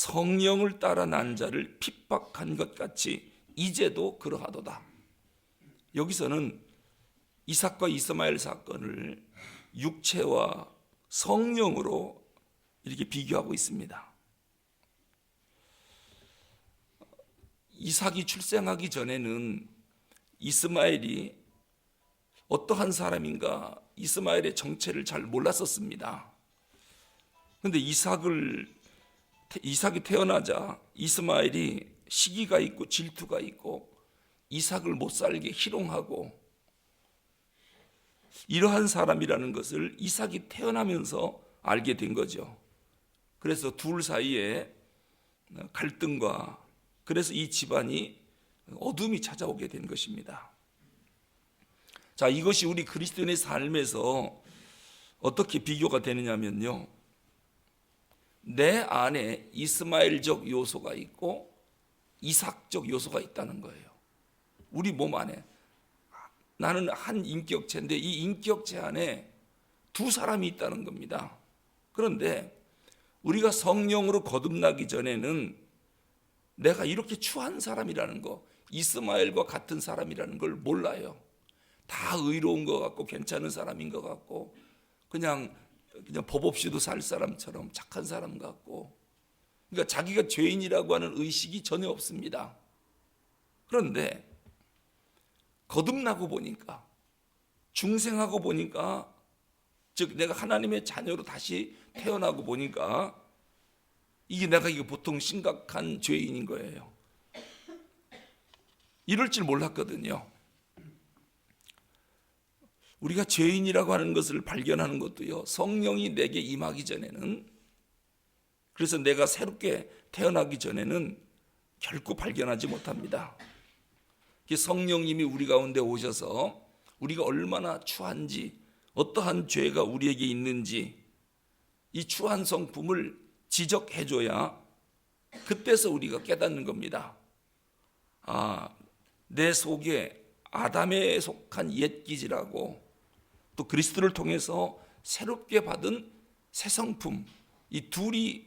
성령을 따라 난 자를 핍박한 것 같이 이제도 그러하도다. 여기서는 이삭과 이스마엘 사건을 육체와 성령으로 이렇게 비교하고 있습니다. 이삭이 출생하기 전에는 이스마엘이 어떠한 사람인가 이스마엘의 정체를 잘 몰랐었습니다. 그런데 이삭이 태어나자 이스마엘이 시기가 있고 질투가 있고 이삭을 못 살게 희롱하고 이러한 사람이라는 것을 이삭이 태어나면서 알게 된 거죠. 그래서 둘 사이에 갈등과 그래서 이 집안이 어둠이 찾아오게 된 것입니다. 자, 이것이 우리 그리스도인의 삶에서 어떻게 비교가 되느냐면요, 내 안에 이스마엘적 요소가 있고 이삭적 요소가 있다는 거예요. 우리 몸 안에 나는 한 인격체인데 이 인격체 안에 두 사람이 있다는 겁니다. 그런데 우리가 성령으로 거듭나기 전에는 내가 이렇게 추한 사람이라는 거, 이스마엘과 같은 사람이라는 걸 몰라요. 다 의로운 것 같고 괜찮은 사람인 것 같고 그냥 법 없이도 살 사람처럼 착한 사람 같고, 그러니까 자기가 죄인이라고 하는 의식이 전혀 없습니다. 그런데 거듭나고 보니까, 중생하고 보니까, 즉 내가 하나님의 자녀로 다시 태어나고 보니까 내가 보통 심각한 죄인인 거예요. 이럴 줄 몰랐거든요. 우리가 죄인이라고 하는 것을 발견하는 것도요, 성령이 내게 임하기 전에는, 그래서 내가 새롭게 태어나기 전에는 결코 발견하지 못합니다. 성령님이 우리 가운데 오셔서 우리가 얼마나 추한지, 어떠한 죄가 우리에게 있는지 이 추한 성품을 지적해줘야 그때서 우리가 깨닫는 겁니다. 내 속에 아담에 속한 옛 기질하고 또 그리스도를 통해서 새롭게 받은 새 성품, 이 둘이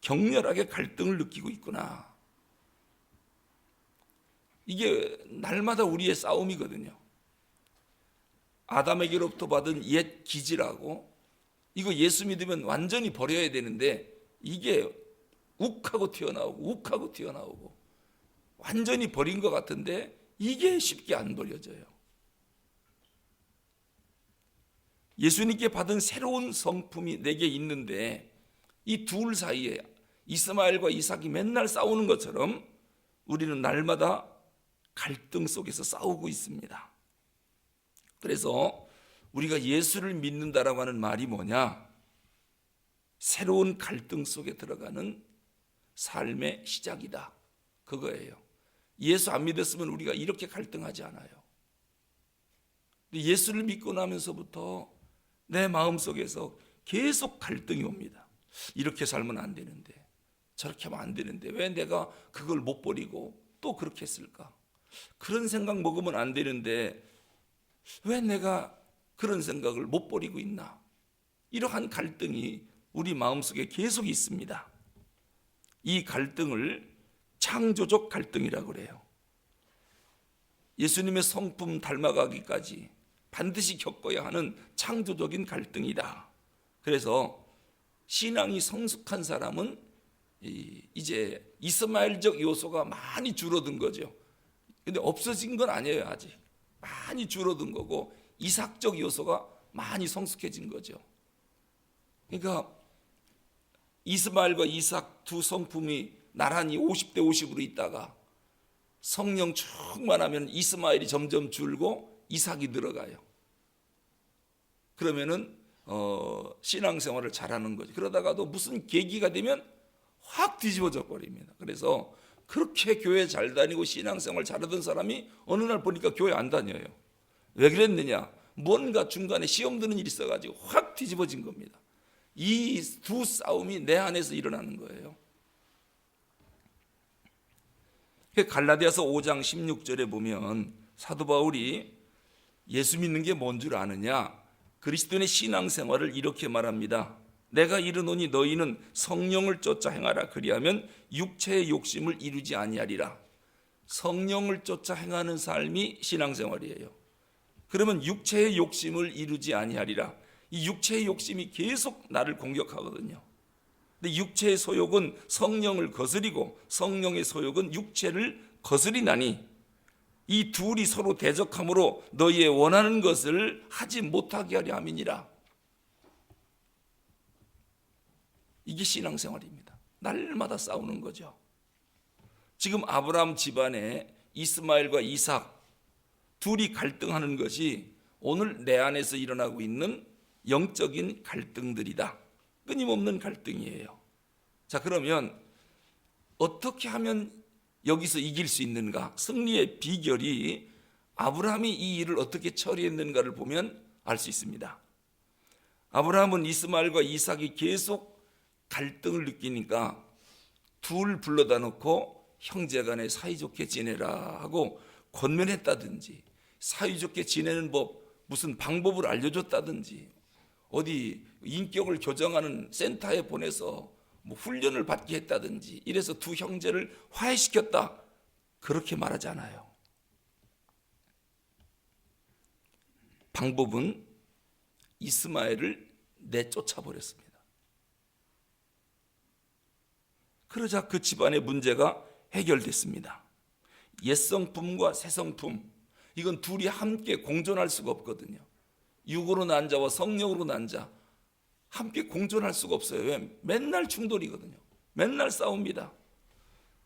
격렬하게 갈등을 느끼고 있구나. 이게 날마다 우리의 싸움이거든요. 아담에게로부터 받은 옛 기질하고 이거 예수 믿으면 완전히 버려야 되는데 이게 욱하고 튀어나오고 완전히 버린 것 같은데 이게 쉽게 안 버려져요. 예수님께 받은 새로운 성품이 내게 있는데 이 둘 사이에 이스마엘과 이삭이 맨날 싸우는 것처럼 우리는 날마다 갈등 속에서 싸우고 있습니다. 그래서 우리가 예수를 믿는다라고 하는 말이 뭐냐? 새로운 갈등 속에 들어가는 삶의 시작이다. 그거예요. 예수 안 믿었으면 우리가 이렇게 갈등하지 않아요. 근데 예수를 믿고 나면서부터 내 마음속에서 계속 갈등이 옵니다. 이렇게 살면 안 되는데, 저렇게 하면 안 되는데 왜 내가 그걸 못 버리고 또 그렇게 했을까? 그런 생각 먹으면 안 되는데 왜 내가 그런 생각을 못 버리고 있나? 이러한 갈등이 우리 마음속에 계속 있습니다. 이 갈등을 창조적 갈등이라고 그래요. 예수님의 성품 닮아가기까지 반드시 겪어야 하는 창조적인 갈등이다. 그래서 신앙이 성숙한 사람은 이제 이스마엘적 요소가 많이 줄어든 거죠. 근데 없어진 건 아니에요. 아직 많이 줄어든 거고 이삭적 요소가 많이 성숙해진 거죠. 그러니까 이스마엘과 이삭 두 성품이 나란히 50대 50으로 있다가 성령 충만하면 이스마엘이 점점 줄고 이삭이 늘어가요. 그러면은 신앙생활을 잘하는 거죠. 그러다가도 무슨 계기가 되면 확 뒤집어져 버립니다. 그래서 그렇게 교회 잘 다니고 신앙생활 잘하던 사람이 어느 날 보니까 교회 안 다녀요. 왜 그랬느냐? 뭔가 중간에 시험 드는 일이 있어가지고 확 뒤집어진 겁니다. 이 두 싸움이 내 안에서 일어나는 거예요. 갈라디아서 5장 16절에 보면 사도 바울이 예수 믿는 게 뭔 줄 아느냐? 그리스도인의 신앙생활을 이렇게 말합니다. 내가 이르노니 너희는 성령을 쫓아 행하라. 그리하면 육체의 욕심을 이루지 아니하리라. 성령을 쫓아 행하는 삶이 신앙생활이에요. 그러면 육체의 욕심을 이루지 아니하리라. 이 육체의 욕심이 계속 나를 공격하거든요. 근데 육체의 소욕은 성령을 거스리고 성령의 소욕은 육체를 거스리나니 이 둘이 서로 대적함으로 너희의 원하는 것을 하지 못하게 하려 함이니라. 이게 신앙생활입니다. 날마다 싸우는 거죠. 지금 아브라함 집안에 이스마엘과 이삭 둘이 갈등하는 것이 오늘 내 안에서 일어나고 있는 영적인 갈등들이다. 끊임없는 갈등이에요. 자, 그러면 어떻게 하면 여기서 이길 수 있는가? 승리의 비결이 아브라함이 이 일을 어떻게 처리했는가를 보면 알 수 있습니다. 아브라함은 이스마엘과 이삭이 계속 갈등을 느끼니까 둘 불러다 놓고 형제간에 사이좋게 지내라 하고 권면했다든지, 사이좋게 지내는 법 무슨 방법을 알려줬다든지, 어디 인격을 교정하는 센터에 보내서 뭐 훈련을 받게 했다든지, 이래서 두 형제를 화해시켰다, 그렇게 말하지 않아요. 방법은 이스마엘을 내쫓아 버렸습니다. 그러자 그 집안의 문제가 해결됐습니다. 옛성품과 새성품, 이건 둘이 함께 공존할 수가 없거든요. 육으로 난 자와 성령으로 난 자 함께 공존할 수가 없어요. 왜? 맨날 충돌이거든요. 맨날 싸웁니다.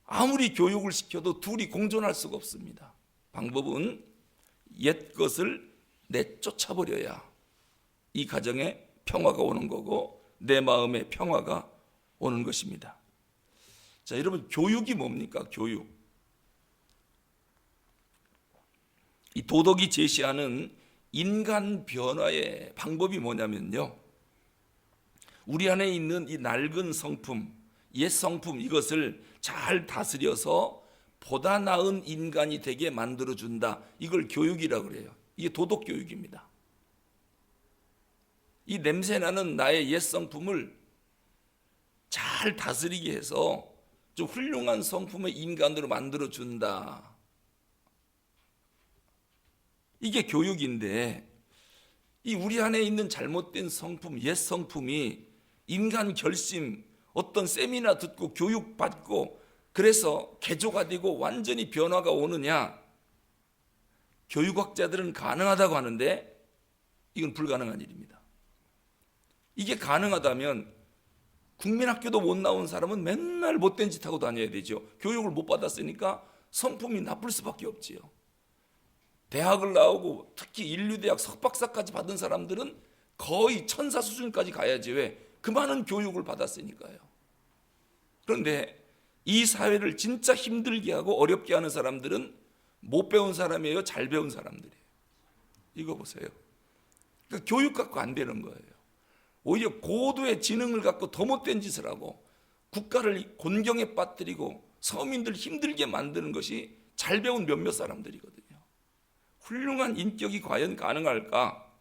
아무리 교육을 시켜도 둘이 공존할 수가 없습니다. 방법은 옛 것을 내쫓아버려야 이 가정에 평화가 오는 거고 내 마음에 평화가 오는 것입니다. 자, 여러분, 교육이 뭡니까? 교육. 이 도덕이 제시하는 인간 변화의 방법이 뭐냐면요, 우리 안에 있는 이 낡은 성품, 옛 성품, 이것을 잘 다스려서 보다 나은 인간이 되게 만들어준다. 이걸 교육이라고 그래요. 이게 도덕 교육입니다. 이 냄새나는 나의 옛 성품을 잘 다스리게 해서 좀 훌륭한 성품의 인간으로 만들어준다. 이게 교육인데, 이 우리 안에 있는 잘못된 성품, 옛 성품이 인간 결심, 어떤 세미나 듣고 교육받고 그래서 개조가 되고 완전히 변화가 오느냐? 교육학자들은 가능하다고 하는데 이건 불가능한 일입니다. 이게 가능하다면 국민학교도 못 나온 사람은 맨날 못된 짓 하고 다녀야 되죠. 교육을 못 받았으니까 성품이 나쁠 수밖에 없지요. 대학을 나오고 특히 인류대학 석박사까지 받은 사람들은 거의 천사 수준까지 가야지. 왜? 그 많은 교육을 받았으니까요. 그런데 이 사회를 진짜 힘들게 하고 어렵게 하는 사람들은 못 배운 사람이에요? 잘 배운 사람들이에요? 이거 보세요. 그러니까 교육 갖고 안 되는 거예요. 오히려 고도의 지능을 갖고 더 못된 짓을 하고 국가를 곤경에 빠뜨리고 서민들 힘들게 만드는 것이 잘 배운 몇몇 사람들이거든요. 훌륭한 인격이 과연 가능할까?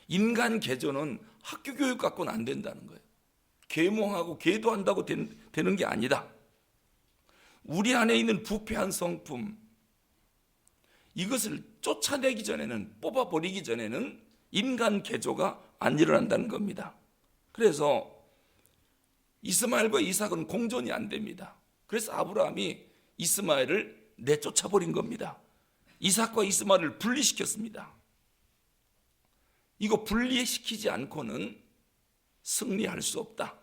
인간 개조는 학교 교육 갖고는 안 된다는 거예요. 계몽하고 계도한다고 되는 게 아니다. 우리 안에 있는 부패한 성품, 이것을 쫓아내기 전에는, 뽑아버리기 전에는 인간 개조가 안 일어난다는 겁니다. 그래서 이스마엘과 이삭은 공존이 안 됩니다. 그래서 아브라함이 이스마엘을 내쫓아버린 겁니다. 이삭과 이스마엘을 분리시켰습니다. 이거 분리시키지 않고는 승리할 수 없다.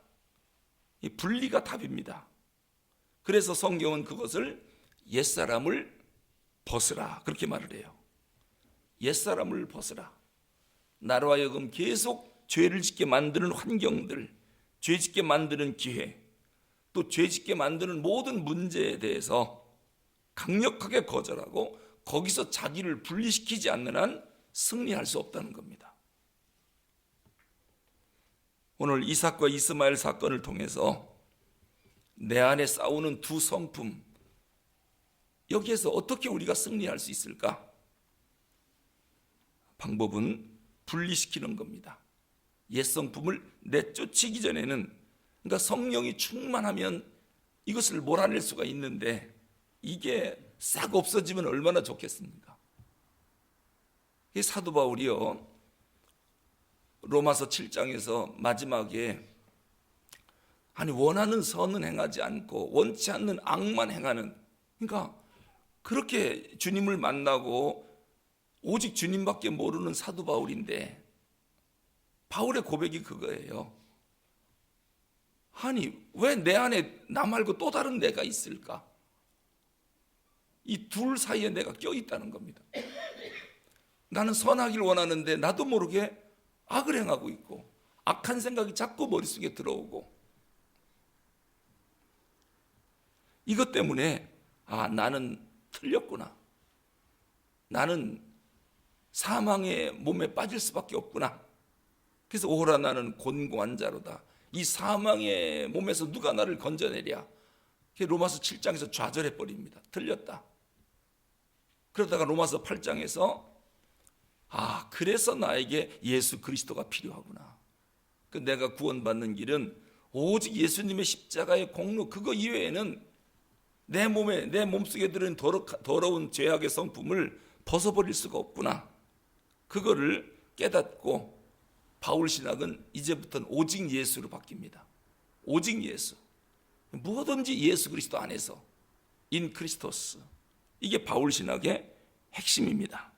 이 분리가 답입니다. 그래서 성경은 그것을 옛사람을 벗으라, 그렇게 말을 해요. 옛사람을 벗으라. 나로 하여금 계속 죄를 짓게 만드는 환경들, 죄 짓게 만드는 기회, 또 죄 짓게 만드는 모든 문제에 대해서 강력하게 거절하고 거기서 자기를 분리시키지 않는 한 승리할 수 없다는 겁니다. 오늘 이삭과 이스마엘 사건을 통해서 내 안에 싸우는 두 성품, 여기에서 어떻게 우리가 승리할 수 있을까? 방법은 분리시키는 겁니다. 옛 성품을 내쫓기 전에는, 그러니까 성령이 충만하면 이것을 몰아낼 수가 있는데 이게 싹 없어지면 얼마나 좋겠습니까? 이 사도 바울이요, 로마서 7장에서 마지막에 원하는 선은 행하지 않고 원치 않는 악만 행하는, 그러니까 그렇게 주님을 만나고 오직 주님밖에 모르는 사도 바울인데 바울의 고백이 그거예요. 왜 내 안에 나 말고 또 다른 내가 있을까? 이 둘 사이에 내가 껴있다는 겁니다. 나는 선하길 원하는데 나도 모르게 악을 행하고 있고 악한 생각이 자꾸 머릿속에 들어오고, 이것 때문에 나는 틀렸구나, 나는 사망의 몸에 빠질 수밖에 없구나. 그래서 오호라 나는 곤고한 자로다, 이 사망의 몸에서 누가 나를 건져내랴. 로마서 7장에서 좌절해 버립니다. 틀렸다. 그러다가 로마서 8장에서 그래서 나에게 예수 그리스도가 필요하구나. 내가 구원받는 길은 오직 예수님의 십자가의 공로, 그거 이외에는 내 몸속에 들은 더러운 죄악의 성품을 벗어버릴 수가 없구나. 그거를 깨닫고 바울 신학은 이제부터는 오직 예수로 바뀝니다. 오직 예수, 무엇든지 예수 그리스도 안에서, 인 크리스토스. 이게 바울 신학의 핵심입니다.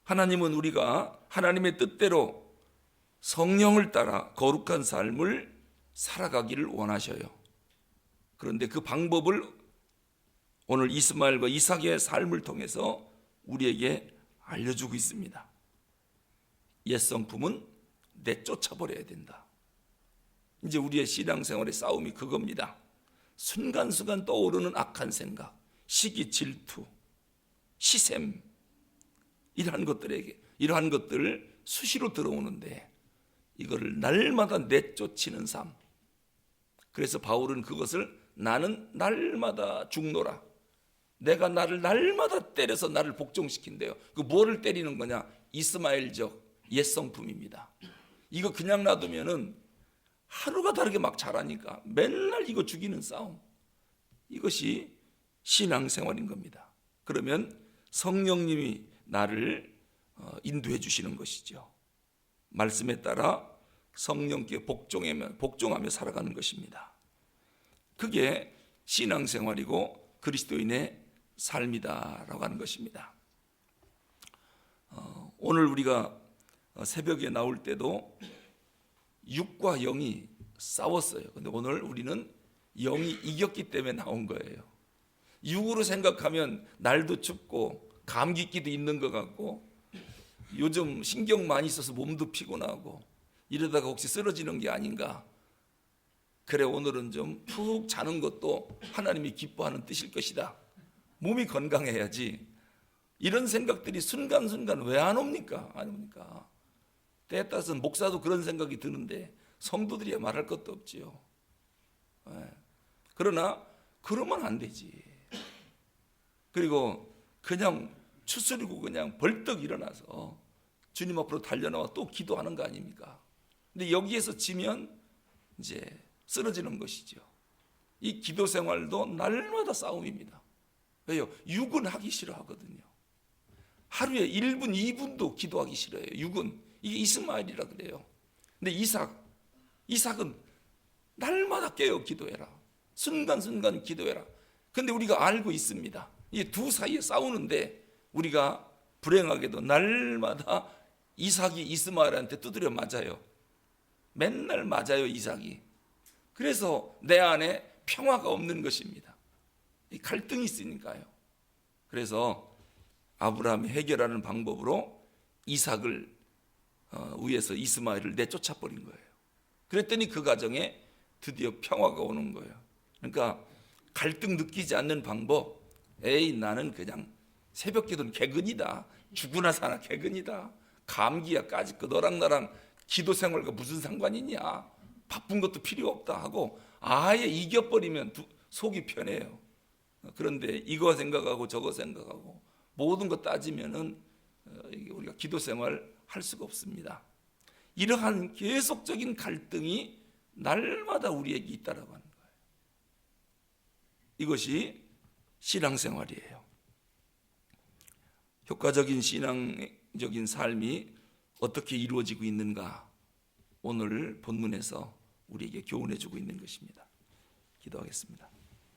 하나님은 우리가 하나님의 뜻대로 성령을 따라 거룩한 삶을 살아가기를 원하셔요. 그런데 그 방법을 오늘 이스마엘과 이삭의 삶을 통해서 우리에게 알려주고 있습니다. 옛 성품은 내쫓아버려야 된다. 이제 우리의 신앙생활의 싸움이 그겁니다. 순간순간 떠오르는 악한 생각, 시기, 질투, 시샘, 이러한 것들 수시로 들어오는데 이거를 날마다 내쫓는 삶. 그래서 바울은 그것을 나는 날마다 죽노라, 내가 나를 날마다 때려서 나를 복종시킨대요. 그 뭐를 때리는 거냐? 이스마엘적 옛 성품입니다. 이거 그냥 놔두면은 하루가 다르게 막 자라니까 맨날 이거 죽이는 싸움. 이것이 신앙생활인 겁니다. 그러면 성령님이 나를 인도해 주시는 것이죠. 말씀에 따라 성령께 복종하며 살아가는 것입니다. 그게 신앙생활이고 그리스도인의 삶이다라고 하는 것입니다. 오늘 우리가 새벽에 나올 때도 육과 영이 싸웠어요. 근데 오늘 우리는 영이 이겼기 때문에 나온 거예요. 육으로 생각하면 날도 춥고 감기기도 있는 것 같고 요즘 신경 많이 써서 몸도 피곤하고 이러다가 혹시 쓰러지는 게 아닌가. 그래, 오늘은 좀 푹 자는 것도 하나님이 기뻐하는 뜻일 것이다. 몸이 건강해야지. 이런 생각들이 순간순간 왜 안 옵니까? 안 옵니까? 때에 따라서는 목사도 그런 생각이 드는데 성도들이야 말할 것도 없지요. 그러나 그러면 안 되지. 그리고 그냥 추스리고 그냥 벌떡 일어나서 주님 앞으로 달려나와 또 기도하는 거 아닙니까? 근데 여기에서 지면 이제 쓰러지는 것이죠. 이 기도 생활도 날마다 싸움입니다. 왜요? 육은 하기 싫어하거든요. 하루에 1분, 2분도 기도하기 싫어해요. 육은. 이게 이스마엘이라 그래요. 근데 이삭은 날마다 깨어 기도해라. 순간순간 기도해라. 근데 우리가 알고 있습니다. 이 두 사이에 싸우는데 우리가 불행하게도 날마다 이삭이 이스마엘한테 두드려 맞아요. 맨날 맞아요, 이삭이. 그래서 내 안에 평화가 없는 것입니다. 이 갈등이 있으니까요. 그래서 아브라함이 해결하는 방법으로 이삭을 위해서 이스마엘을 내쫓아 버린 거예요. 그랬더니 그 가정에 드디어 평화가 오는 거예요. 그러니까 갈등 느끼지 않는 방법. 나는 그냥 새벽 기도는 개근이다. 죽으나 사나 개근이다. 감기야 까짓 거. 너랑 나랑 기도 생활과 무슨 상관이냐. 바쁜 것도 필요 없다 하고 아예 이겨버리면 속이 편해요. 그런데 이거 생각하고 저거 생각하고 모든 거 따지면은 우리가 기도 생활 할 수가 없습니다. 이러한 계속적인 갈등이 날마다 우리에게 있다라고 하는 거예요. 이것이 신앙생활이에요. 효과적인 신앙적인 삶이 어떻게 이루어지고 있는가, 오늘 본문에서 우리에게 교훈해 주고 있는 것입니다. 기도하겠습니다.